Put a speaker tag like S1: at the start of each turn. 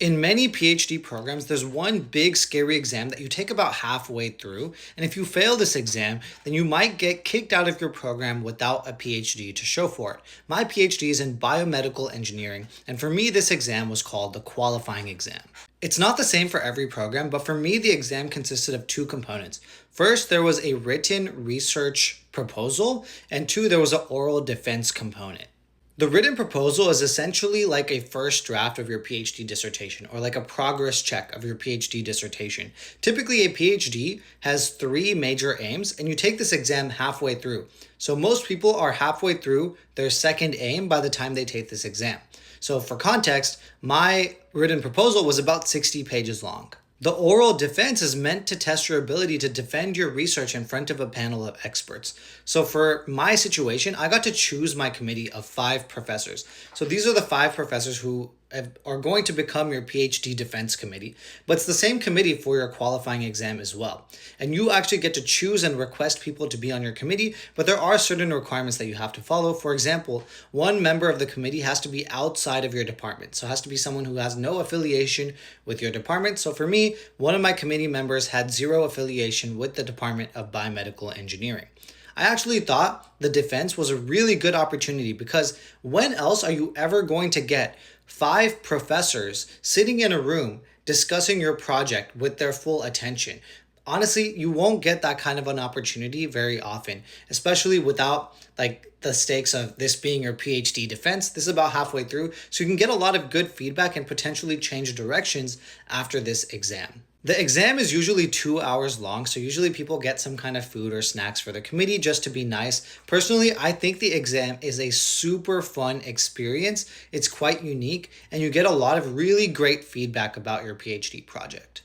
S1: In many PhD programs, there's one big scary exam that you take about halfway through, and if you fail this exam, then you might get kicked out of your program without a PhD to show for it. My PhD is in biomedical engineering, and for me, this exam was called the qualifying exam. It's not the same for every program, but for me, the exam consisted of two components. First, there was a written research proposal, and two, there was an oral defense component. The written proposal is essentially like a first draft of your PhD dissertation or like a progress check of your PhD dissertation. Typically, a PhD has three major aims, and you take this exam halfway through. So, most people are halfway through their second aim by the time they take this exam. So, for context, my written proposal was about 60 pages long. The oral defense is meant to test your ability to defend your research in front of a panel of experts. So for my situation, I got to choose my committee of five professors. So these are the five professors who are going to become your PhD defense committee, but it's the same committee for your qualifying exam as well. And you actually get to choose and request people to be on your committee, but there are certain requirements that you have to follow. For example, one member of the committee has to be outside of your department. So it has to be someone who has no affiliation with your department. So for me, one of my committee members had zero affiliation with the Department of Biomedical Engineering. I actually thought the defense was a really good opportunity because when else are you ever going to get five professors sitting in a room discussing your project with their full attention? Honestly, you won't get that kind of an opportunity very often, especially without like the stakes of this being your PhD defense. This is about halfway through, so you can get a lot of good feedback and potentially change directions after this exam. The exam is usually 2 hours long, so usually people get some kind of food or snacks for the committee just to be nice. Personally, I think the exam is a super fun experience. It's quite unique, and you get a lot of really great feedback about your PhD project.